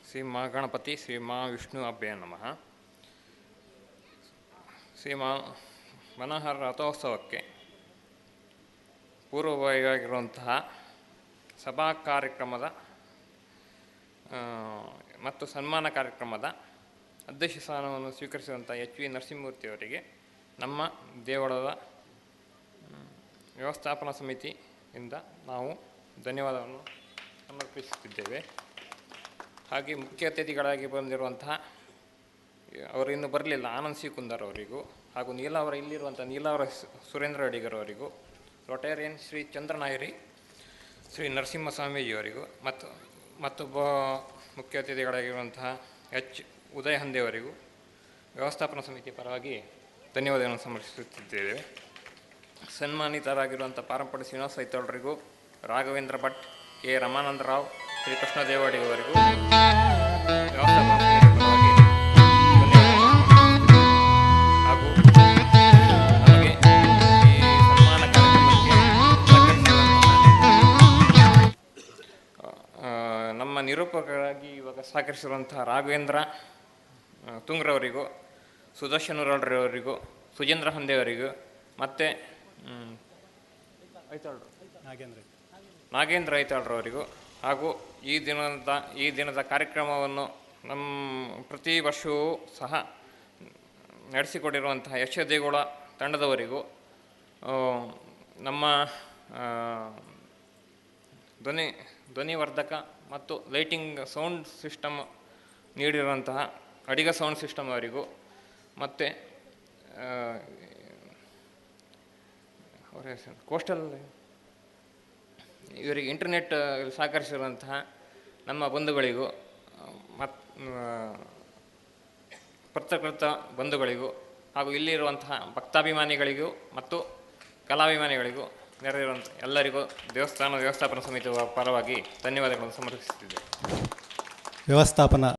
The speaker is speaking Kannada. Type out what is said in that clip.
ಶ್ರೀ ಮಹಾಗಣಪತಿ ಶ್ರೀ ಮಹಾವಿಷ್ಣು ಅಭ್ಯಯ ನಮಃ. ಶ್ರೀ ಮನೋಹರ ರಥೋತ್ಸವಕ್ಕೆ ಪೂರ್ವಭಾವಿಯಾಗಿರುವಂತಹ ಸಭಾ ಕಾರ್ಯಕ್ರಮದ ಮತ್ತು ಸನ್ಮಾನ ಕಾರ್ಯಕ್ರಮದ ಅಧ್ಯಕ್ಷ ಸ್ಥಾನವನ್ನು ಸ್ವೀಕರಿಸಿದಂಥ ಎಚ್ ವಿ ನರಸಿಂಹಮೂರ್ತಿಯವರಿಗೆ ನಮ್ಮ ದೇವಳದ ವ್ಯವಸ್ಥಾಪನಾ ಸಮಿತಿಯಿಂದ ನಾವು ಧನ್ಯವಾದವನ್ನು ಸಮರ್ಪಿಸುತ್ತಿದ್ದೇವೆ. ಹಾಗೆ ಮುಖ್ಯ ಅತಿಥಿಗಳಾಗಿ ಬಂದಿರುವಂತಹ ಅವರು ಇನ್ನೂ ಬರಲಿಲ್ಲ ಆನಂದ್ ಸಿ ಕುಂದರ್ ಅವರಿಗೂ, ಹಾಗೂ ಇಲ್ಲಿರುವಂಥ ನೀಲಾವರ ಸುರೇಂದ್ರ ಅಡಿಗರ್ ಅವರಿಗೂ, ರೊಟೇರಿಯನ್ ಶ್ರೀ ಚಂದ್ರನಾಯರಿ ಶ್ರೀ ನರಸಿಂಹ ಸ್ವಾಮೀಜಿಯವರಿಗೂ ಮತ್ತೊಬ್ಬ ಮುಖ್ಯ ಅತಿಥಿಗಳಾಗಿರುವಂತಹ ಎಚ್ ಉದಯ ಹಂದೆಯವರಿಗೂ ವ್ಯವಸ್ಥಾಪನಾ ಸಮಿತಿ ಪರವಾಗಿ ಧನ್ಯವಾದಗಳನ್ನು ಸಮರ್ಪಿಸುತ್ತಿದ್ದೇವೆ. ಸನ್ಮಾನಿತರಾಗಿರುವಂಥ ಪಾರಂಪಡಿ ಶ್ರೀನಿವಾಸ ಐತಾಳರಿಗೂ, ರಾಘವೇಂದ್ರ ಭಟ್, ಕೆ ರಮಾನಂದ ರಾವ್, ಶ್ರೀ ಕೃಷ್ಣದೇವಡಿಗವರಿಗೂ ವ್ಯವಸ್ಥಾಪನಾ ಸಮಿತಿ ಪರವಾಗಿ ಹಾಗೂ ನಮಗೆ ಈ ಸನ್ಮಾನ ಕಾರ್ಯಕ್ರಮಕ್ಕೆ ನಮ್ಮ ನಿರೂಪಕರಾಗಿ ಇವಾಗ ಸಹಕರಿಸಿರುವಂತಹ ರಾಘವೇಂದ್ರ ತುಂಗ್ರವರಿಗೂ, ಸುದರ್ಶನ್ ಉರಳ್ರವರಿಗೂ, ಸುಜೇಂದ್ರ ಹಂದೆಯವರಿಗೂ ಮತ್ತು ನಾಗೇಂದ್ರ ಐತಾಳ್ರವರಿಗೂ, ಹಾಗೂ ಈ ದಿನದ ಕಾರ್ಯಕ್ರಮವನ್ನು ನಮ್ಮ ಪ್ರತಿ ವರ್ಷವೂ ಸಹ ನಡೆಸಿಕೊಟ್ಟಿರುವಂತಹ ಯಶದೇಗುಳ ತಂಡದವರಿಗೂ, ನಮ್ಮ ಧ್ವನಿವರ್ಧಕ ಮತ್ತು ಲೈಟಿಂಗ್ ಸೌಂಡ್ ಸಿಸ್ಟಮ್ ನೀಡಿರುವಂತಹ ಅಡಿಗ ಸೌಂಡ್ ಸಿಸ್ಟಮ್ ಅವರಿಗೂ, ಮತ್ತು ಕೋಸ್ಟಲ್ ಇವರಿಗೆ ಇಂಟರ್ನೆಟ್ ಸಹಕರಿಸಿರುವಂತಹ ನಮ್ಮ ಬಂಧುಗಳಿಗೂ ಪತ್ರಕರ್ತ ಬಂಧುಗಳಿಗೂ, ಹಾಗೂ ಇಲ್ಲಿರುವಂತಹ ಭಕ್ತಾಭಿಮಾನಿಗಳಿಗೂ ಮತ್ತು ಕಲಾಭಿಮಾನಿಗಳಿಗೂ ನೆರೆದಿರುವಂಥ ಎಲ್ಲರಿಗೂ ವ್ಯವಸ್ಥಾಪನಾ ಸಮಿತಿಯ ಪರವಾಗಿ ಧನ್ಯವಾದಗಳನ್ನು ಸಮರ್ಪಿಸುತ್ತಿದ್ದೇವೆ. ವ್ಯವಸ್ಥಾಪನಾ